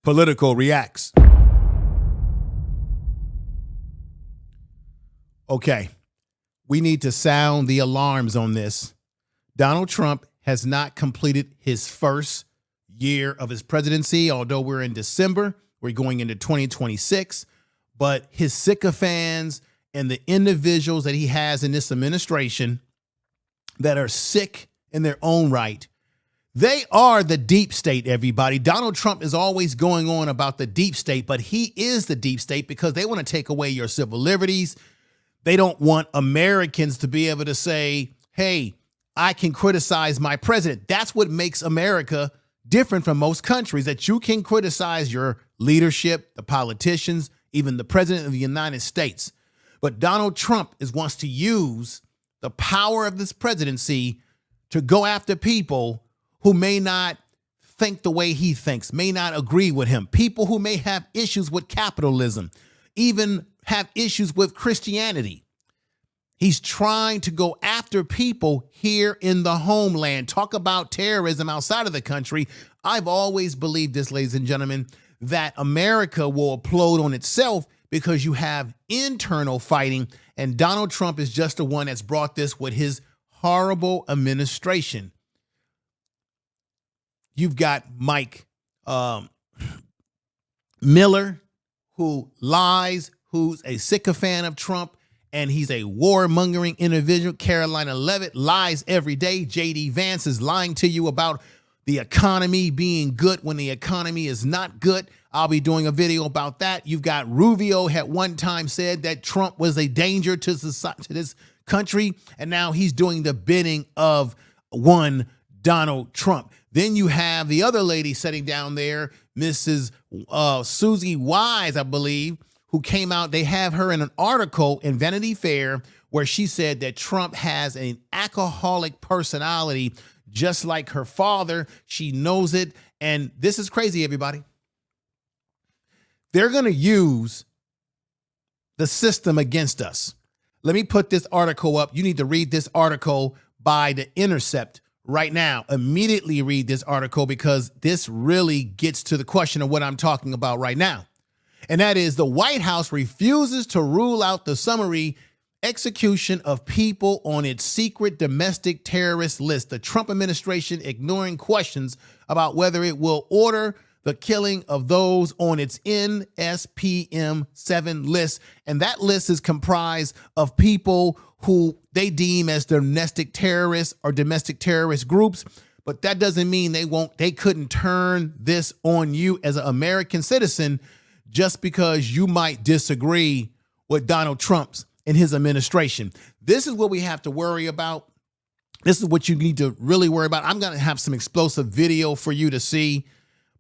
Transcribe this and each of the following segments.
Political reacts. Okay, we need to sound the alarms on this. Donald Trump has not completed his first year of his presidency, although we're in December, we're going into 2026, but his sycophants and the individuals that he has in this administration that are sick in their own right, they are the deep state, everybody. Donald Trump is always going on about the deep state, but he is the deep state because they want to take away your civil liberties. They don't want Americans to be able to say, hey, I can criticize my president. That's what makes America different from most countries, that you can criticize your leadership, the politicians, even the president of the United States. But Donald Trump wants to use the power of this presidency to go after people who may not think the way he thinks, may not agree with him, people who may have issues with capitalism, even have issues with Christianity. He's trying to go after people here in the homeland. Talk about terrorism outside of the country. I've always believed this, ladies and gentlemen, that America will implode on itself because you have internal fighting, and Donald Trump is just the one that's brought this with his horrible administration. You've got Mike Miller, who lies, who's a sycophant of Trump, and he's a warmongering individual. Carolina Levitt lies every day. J.D. Vance is lying to you about the economy being good when the economy is not good. I'll be doing a video about that. You've got Rubio at one time said that Trump was a danger to society, to this country, and now he's doing the bidding of one Donald Trump. Then you have the other lady sitting down there, Mrs. Susie Wise, I believe, who came out. They have her in an article in Vanity Fair where she said that Trump has an alcoholic personality, just like her father. She knows it. And this is crazy, everybody. They're going to use the system against us. Let me put this article up. You need to read this article by The Intercept right now. Immediately read this article because this really gets to the question of what I'm talking about right now. And that is, the White House refuses to rule out the summary execution of people on its secret domestic terrorist list. The Trump administration ignoring questions about whether it will order the killing of those on its NSPM-7 list. And that list is comprised of people who they deem as domestic terrorists or domestic terrorist groups. But that doesn't mean they couldn't turn this on you as an American citizen just because you might disagree with Donald Trump's and his administration. This is what we have to worry about. This is what you need to really worry about. I'm going to have some explosive video for you to see.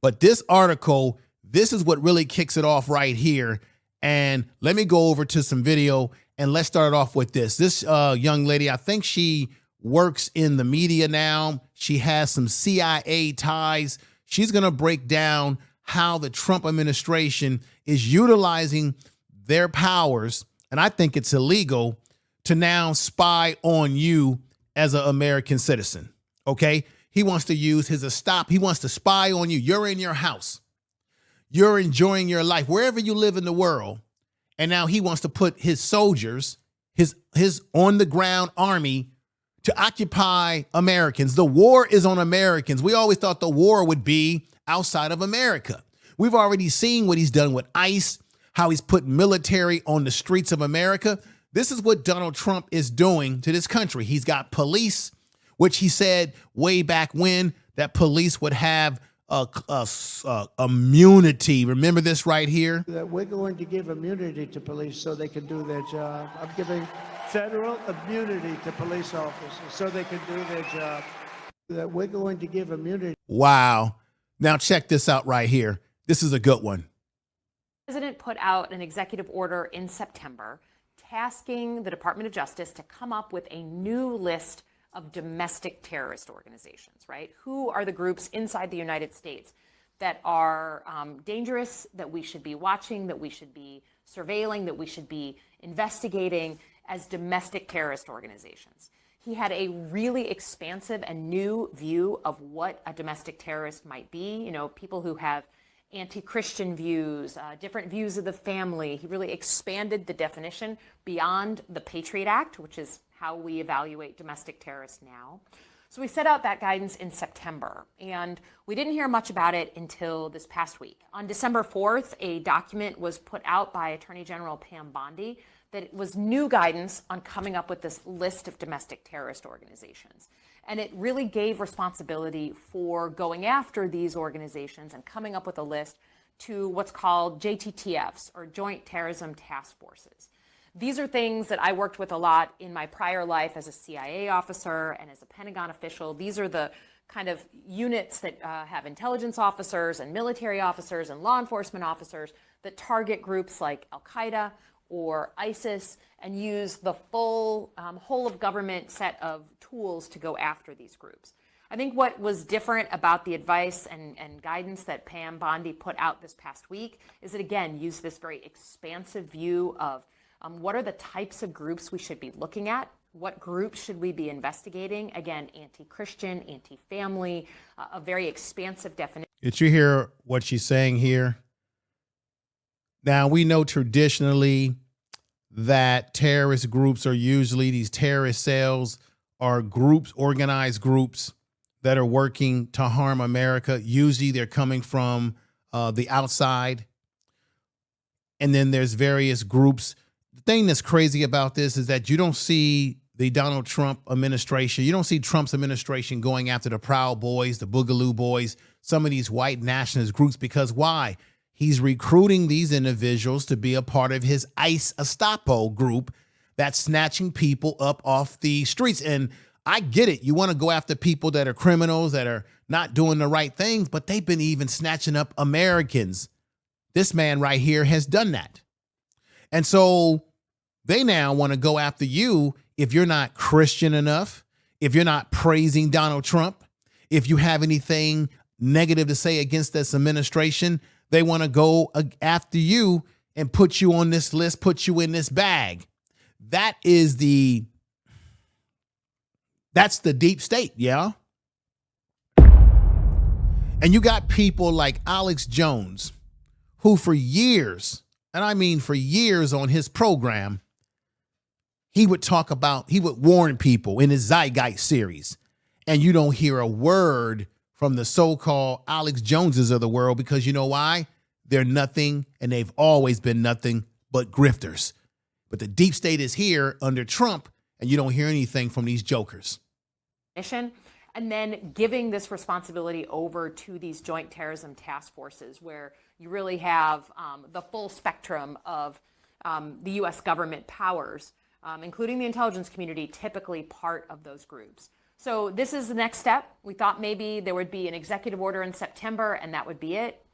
But this article, this is what really kicks it off right here. And let me go over to some video and let's start off with this. This young lady, I think she works in the media now. She has some CIA ties. She's going to break down how the Trump administration is utilizing their powers, and I think it's illegal, to now spy on you as an American citizen, okay? He wants to use his stop. He wants to spy on you. You're in your house. You're enjoying your life wherever you live in the world, and now he wants to put his soldiers, his on-the-ground army, to occupy Americans. The war is on Americans. We always thought the war would be outside of America. We've already seen what he's done with ICE, how he's put military on the streets of America. This is what Donald Trump is doing to this country. He's got police, which he said way back when that police would have immunity. Remember this right here? That we're going to give immunity to police so they can do their job. I'm giving federal immunity to police officers so they can do their job. That we're going to give immunity. Wow. Now check this out right here. This is a good one. The president put out an executive order in September tasking the Department of Justice to come up with a new list of domestic terrorist organizations, right? Who are the groups inside the United States that are dangerous, that we should be watching, that we should be surveilling, that we should be investigating as domestic terrorist organizations? He had a really expansive and new view of what a domestic terrorist might be. You know, people who have anti-Christian views, different views of the family. He really expanded the definition beyond the Patriot Act, which is how we evaluate domestic terrorists now. So we set out that guidance in September, and we didn't hear much about it until this past week. On December 4th, a document was put out by Attorney General Pam Bondi that it was new guidance on coming up with this list of domestic terrorist organizations. And it really gave responsibility for going after these organizations and coming up with a list to what's called JTTFs, or Joint Terrorism Task Forces. These are things that I worked with a lot in my prior life as a CIA officer and as a Pentagon official. These are the kind of units that have intelligence officers and military officers and law enforcement officers that target groups like Al-Qaeda or ISIS and use the full whole of government set of tools to go after these groups. I think what was different about the advice and guidance that Pam Bondi put out this past week is it again used this very expansive view of what are the types of groups we should be looking at? What groups should we be investigating? Again, anti-Christian, anti-family, a very expansive definition. Did you hear what she's saying here? Now, we know traditionally that terrorist groups are usually these terrorist cells are groups, organized groups that are working to harm America. Usually they're coming from the outside. And then there's various groups. The thing that's crazy about this is that you don't see the Donald Trump administration. You don't see Trump's administration going after the Proud Boys, the Boogaloo Boys, some of these white nationalist groups, because why? He's recruiting these individuals to be a part of his ICE Estapo group that's snatching people up off the streets. And I get it. You want to go after people that are criminals, that are not doing the right things, but they've been even snatching up Americans. This man right here has done that. And so they now want to go after you if you're not Christian enough, if you're not praising Donald Trump, if you have anything negative to say against this administration. They want to go after you and put you on this list, put you in this bag. That's the deep state, yeah? And you got people like Alex Jones, who for years, and I mean for years on his program, he would warn people in his Zeitgeist series. And you don't hear a word from the so-called Alex Joneses of the world, because you know why? They're nothing, and they've always been nothing but grifters. But the deep state is here under Trump, and you don't hear anything from these jokers. And then giving this responsibility over to these joint terrorism task forces, where you really have the full spectrum of the U.S. government powers, including the intelligence community, typically part of those groups. So this is the next step. We thought maybe there would be an executive order in September and that would be it.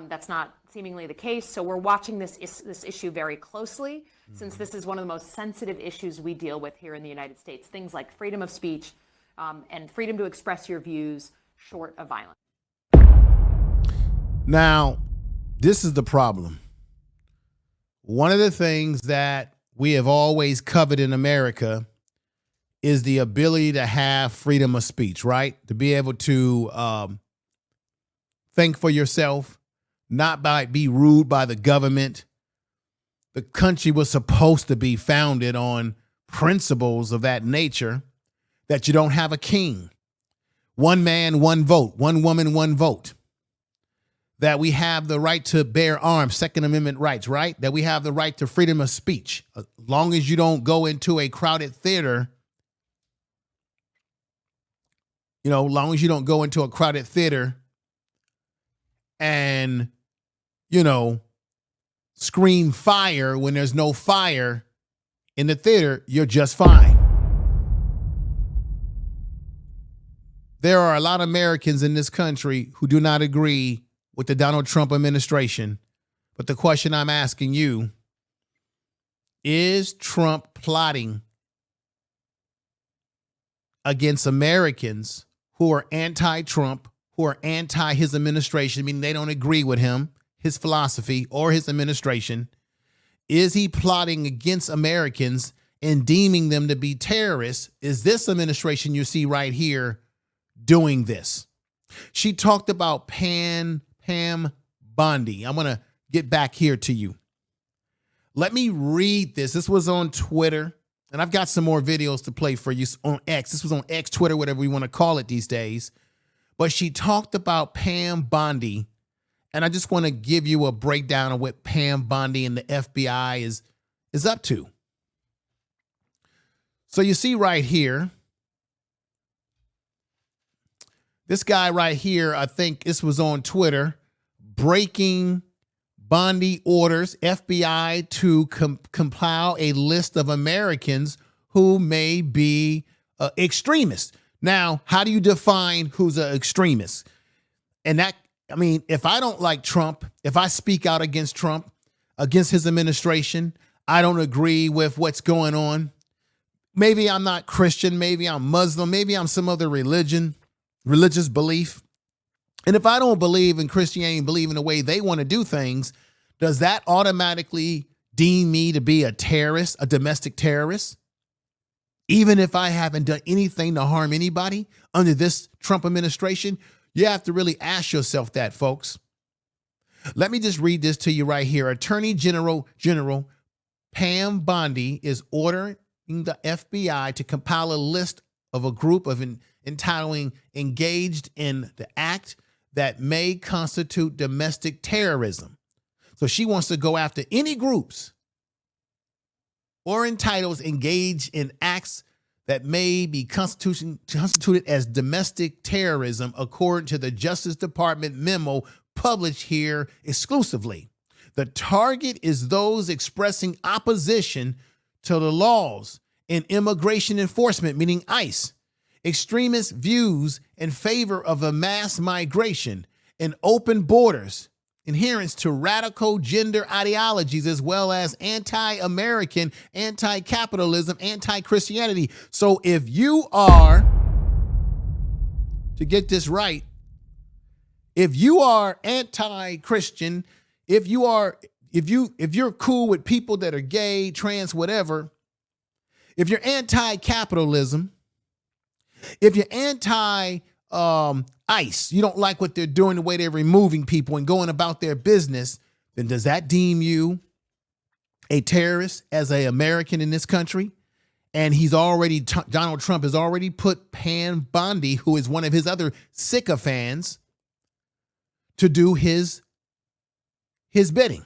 That's not seemingly the case. So we're watching this issue very closely, since this is one of the most sensitive issues we deal with here in the United States. Things like freedom of speech and freedom to express your views short of violence. Now, this is the problem. One of the things that we have always covered in America is the ability to have freedom of speech, right? To be able to think for yourself, not be ruled by the government. The country was supposed to be founded on principles of that nature, that you don't have a king. One man, one vote. One woman, one vote. That we have the right to bear arms, Second Amendment rights, right? That we have the right to freedom of speech. As long as you don't go into a crowded theater, long as you don't go into a crowded theater and, scream fire when there's no fire in the theater, you're just fine. There are a lot of Americans in this country who do not agree with the Donald Trump administration. But the question I'm asking you, is Trump plotting against Americans who are anti-Trump, who are anti his administration, meaning they don't agree with him, his philosophy, or his administration? Is he plotting against Americans and deeming them to be terrorists? Is this administration you see right here doing this? She talked about Pam Bondi. I'm going to get back here to you. Let me read this. This was on Twitter, and I've got some more videos to play for you on X. This was on X, Twitter, whatever we want to call it these days. But she talked about Pam Bondi, and I just want to give you a breakdown of what Pam Bondi and the FBI is up to. So you see right here, this guy right here, I think this was on Twitter, breaking Bondi orders FBI to compile a list of Americans who may be extremists. Now, how do you define who's an extremist? And that, I mean, if I don't like Trump, if I speak out against Trump, against his administration, I don't agree with what's going on. Maybe I'm not Christian, maybe I'm Muslim, maybe I'm some other religious belief. And if I don't believe in Christianity and believe in the way they want to do things, does that automatically deem me to be a terrorist, a domestic terrorist? Even if I haven't done anything to harm anybody under this Trump administration? You have to really ask yourself that, folks. Let me just read this to you right here. Attorney General Pam Bondi is ordering the FBI to compile a list of a group of entitling engaged in the act that may constitute domestic terrorism. So she wants to go after any groups or entitles engaged in acts that may be constituted as domestic terrorism, according to the Justice Department memo published here exclusively. The target is those expressing opposition to the laws and immigration enforcement, meaning ICE, extremist views in favor of a mass migration and open borders, adherence to radical gender ideologies, as well as anti-American, anti-capitalism, anti-Christianity. So if you are, to get this right, if you are anti-Christian, if you're cool with people that are gay, trans, whatever, if you're anti-capitalism, if you're anti ICE, you don't like what they're doing, the way they're removing people and going about their business, then does that deem you a terrorist as an American in this country? And Donald Trump has already put Pam Bondi, who is one of his other sycophants, to do his bidding.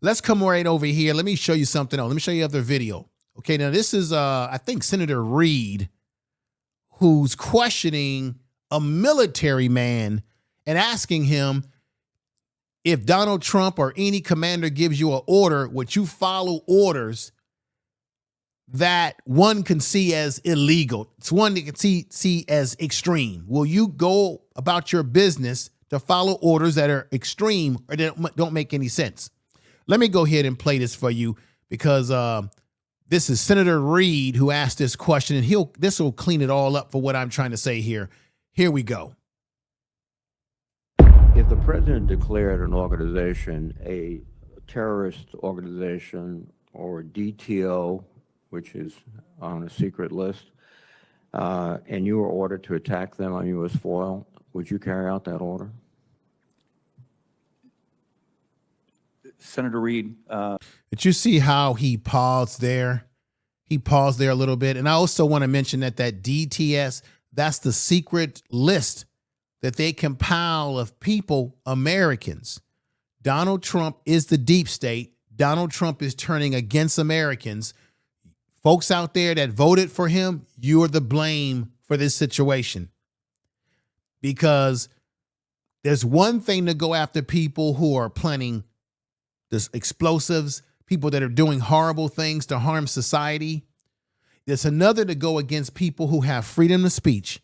Let's come right over here. Let me show you something else. Let me show you another video. Okay, now this is, I think, Senator Reid, who's questioning a military man and asking him, if Donald Trump or any commander gives you an order, would you follow orders that one can see as illegal? It's one that can see as extreme. Will you go about your business to follow orders that are extreme or that don't make any sense? Let me go ahead and play this for you, because this is Senator Reid who asked this question, and this will clean it all up for what I'm trying to say here. Here we go. If the president declared an organization a terrorist organization or DTO, which is on a secret list, and you were ordered to attack them on U.S. soil, would you carry out that order? Senator Reid. Did you see how he paused there? He paused there a little bit. And I also want to mention that DTS, that's the secret list that they compile of people, Americans. Donald Trump is the deep state. Donald Trump is turning against Americans. Folks out there that voted for him, you are the blame for this situation. Because there's one thing to go after people who are planning this explosives, people that are doing horrible things to harm society. There's another to go against people who have freedom of speech.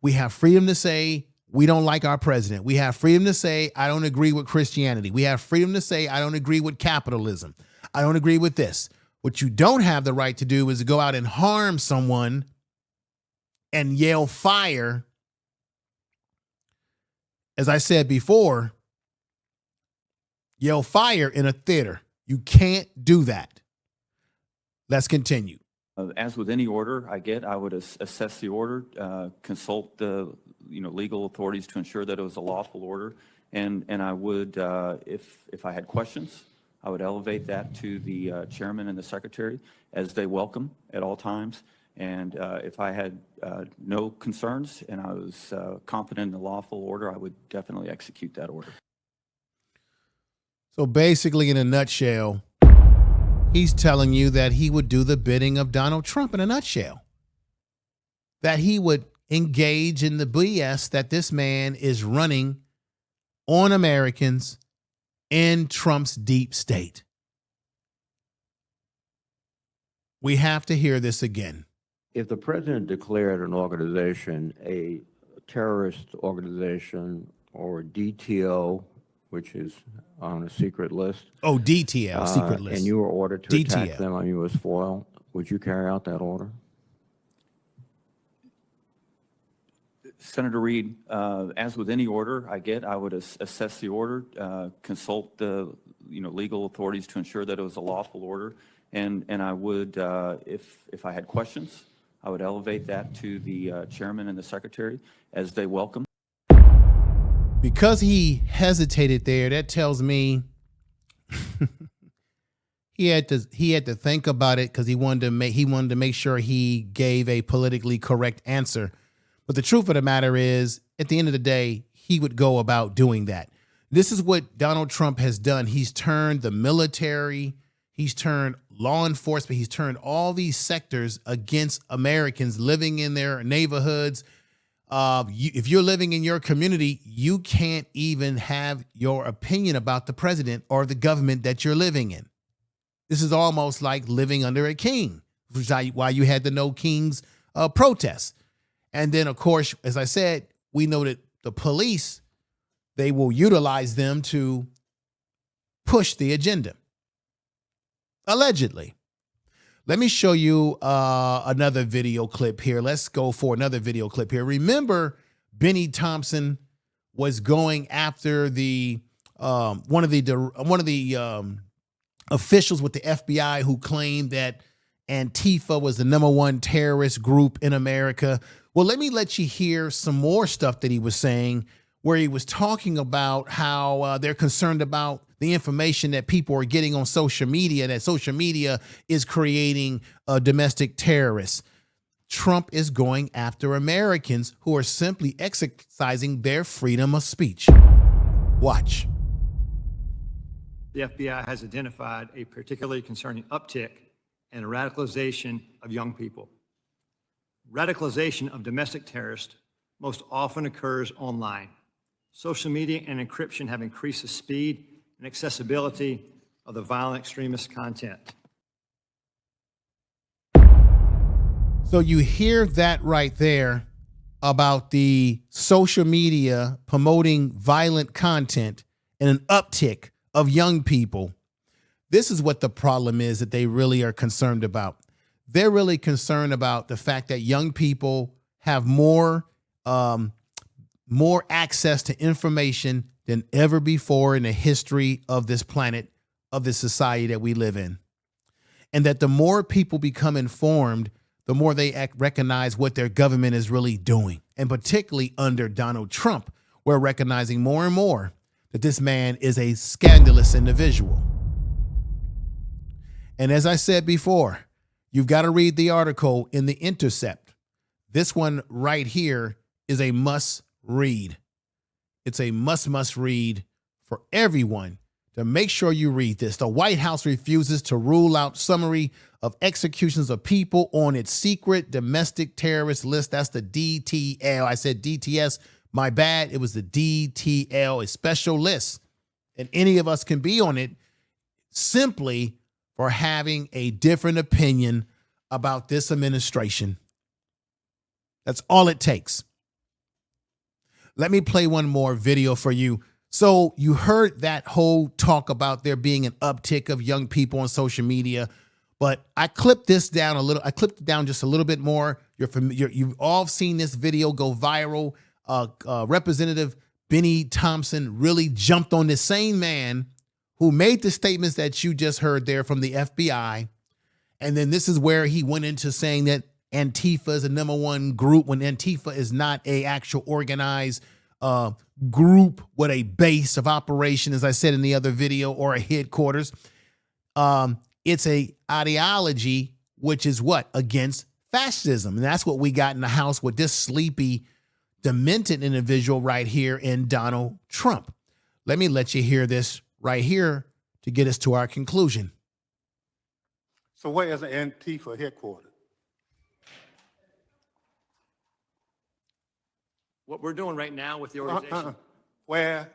We have freedom to say we don't like our president. We have freedom to say I don't agree with Christianity. We have freedom to say I don't agree with capitalism. I don't agree with this. What you don't have the right to do is to go out and harm someone and yell fire. As I said before, yell fire in a theater. You can't do that. Let's continue. As with any order I would assess the order, consult the legal authorities to ensure that it was a lawful order, And I would, if I had questions, I would elevate that to the chairman and the secretary as they welcome at all times. And if I had no concerns and I was confident in the lawful order, I would definitely execute that order. So basically, in a nutshell, he's telling you that he would do the bidding of Donald Trump in a nutshell. That he would engage in the BS that this man is running on Americans in Trump's deep state. We have to hear this again. If the president declared an organization a terrorist organization or DTO, which is on a secret list. Oh, DTL, secret list. And you were ordered to attack DTL. them on U.S. soil, would you carry out that order? Senator Reed, as with any order I get, I would assess the order, consult the legal authorities to ensure that it was a lawful order, and I would, if I had questions, I would elevate that to the chairman and the secretary as they welcome. Because he hesitated there, that tells me he had to think about it because he wanted to make sure he gave a politically correct answer. But the truth of the matter is, at the end of the day, he would go about doing that. This is what Donald Trump has done. He's turned the military, he's turned law enforcement, he's turned all these sectors against Americans living in their neighborhoods. If you're living in your community, you can't even have your opinion about the president or the government that you're living in. This is almost like living under a king, which is why you had the No Kings protests. And then, of course, as I said, we know that the police, they will utilize them to push the agenda. Allegedly. Let me show you another video clip here. Let's go for another video clip here. Remember, Benny Thompson was going after the one of the officials with the FBI who claimed that Antifa was the #1 terrorist group in America. Well, let me let you hear some more stuff that he was saying, where he was talking about how they're concerned about the information that people are getting on social media, that social media is creating domestic terrorists. Trump is going after Americans who are simply exercising their freedom of speech. Watch. The FBI has identified a particularly concerning uptick in the radicalization of young people. Radicalization of domestic terrorists most often occurs online. Social media and encryption have increased the speed and accessibility of the violent extremist content. So you hear that right there about the social media promoting violent content and an uptick of young people. This is what the problem is that they really are concerned about. They're really concerned about the fact that young people have more access to information than ever before in the history of this planet, of this society that we live in. And that the more people become informed, the more they recognize what their government is really doing. And particularly under Donald Trump, we're recognizing more and more that this man is a scandalous individual. And as I said before, you've got to read the article in The Intercept. This one right here is a must read. It's a must read for everyone to make sure you read this. The White House refuses to rule out summary of executions of people on its secret domestic terrorist list. That's the DTL. I said DTS. My bad. It was the DTL, a special list. And any of us can be on it simply for having a different opinion about this administration. That's all it takes. Let me play one more video for you. So you heard that whole talk about there being an uptick of young people on social media, but I clipped this down a little. I clipped it down just a little bit more. You've all seen this video go viral. Representative Benny Thompson really jumped on the same man who made the statements that you just heard there from the FBI. And then this is where he went into saying that Antifa is a #1 group when Antifa is not a actual organized group with a base of operation, as I said in the other video, or a headquarters. It's a ideology which is what? Against fascism. And that's what we got in the house with this sleepy, demented individual right here in Donald Trump. Let me let you hear this right here to get us to our conclusion. So where is the Antifa headquarters? What we're doing right now with the organization. Where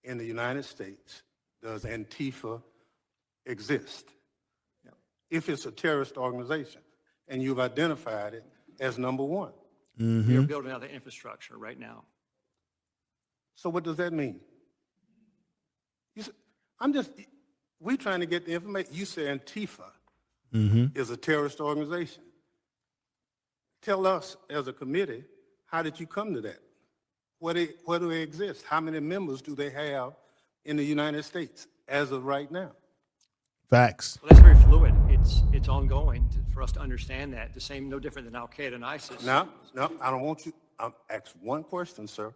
in the United States does Antifa exist? If it's a terrorist organization and you've identified it as number one. We are building out the infrastructure right now. So what does that mean? We're trying to get the information. You say Antifa is a terrorist organization. Tell us as a committee, how did you come to that? Where do they exist? How many members do they have in the United States as of right now? Facts. Well, that's very fluid. It's ongoing for us to understand that. The same, no different than Al Qaeda and ISIS. No, I don't want you. I'll ask one question, sir.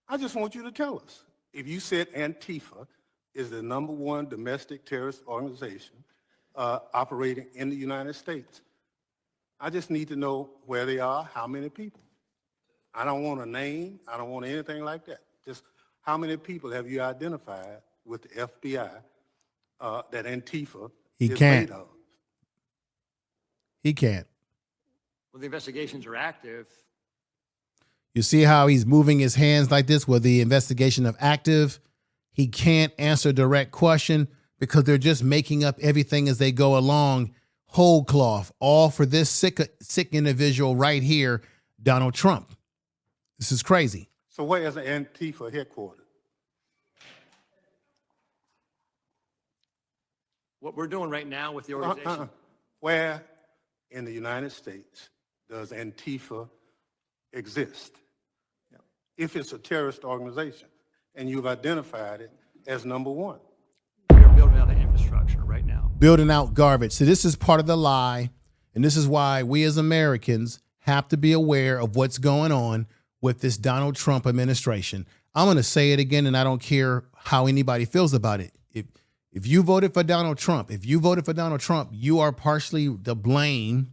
I just want you to tell us. If you said Antifa is the number one domestic terrorist organization operating in the United States, I just need to know where they are, how many people. I don't want a name. I don't want anything like that. Just how many people have you identified with the FBI that Antifa is made of? He can't. Well, the investigations are active. You see how he's moving his hands like this with the investigation of active? He can't answer a direct question because they're just making up everything as they go along, whole cloth, all for this sick individual right here, Donald Trump. This is crazy. So where is the Antifa headquarters? What we're doing right now with the organization. Where in the United States does Antifa exist? If it's a terrorist organization and you've identified it as number one. We are building out the infrastructure right now. Building out garbage. So this is part of the lie. And this is why we as Americans have to be aware of what's going on with this Donald Trump administration. I'm going to say it again, and I don't care how anybody feels about it. If you voted for Donald Trump, you are partially to blame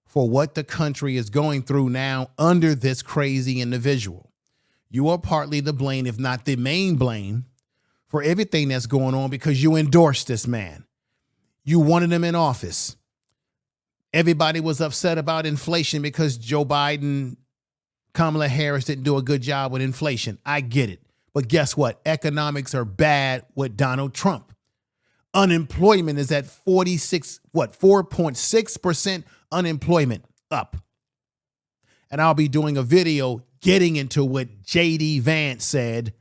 for what the country is going through now under this crazy individual. You are partly to blame, if not the main blame, for everything that's going on because you endorsed this man. You wanted him in office. Everybody was upset about inflation because Joe Biden, Kamala Harris didn't do a good job with inflation. I get it. But guess what? Economics are bad with Donald Trump. Unemployment is at 4.6% unemployment up. And I'll be doing a video getting into what J.D. Vance said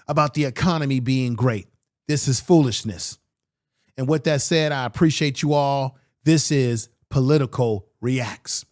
about the economy being great. This is foolishness. And with that said, I appreciate you all. This is Political Reacts.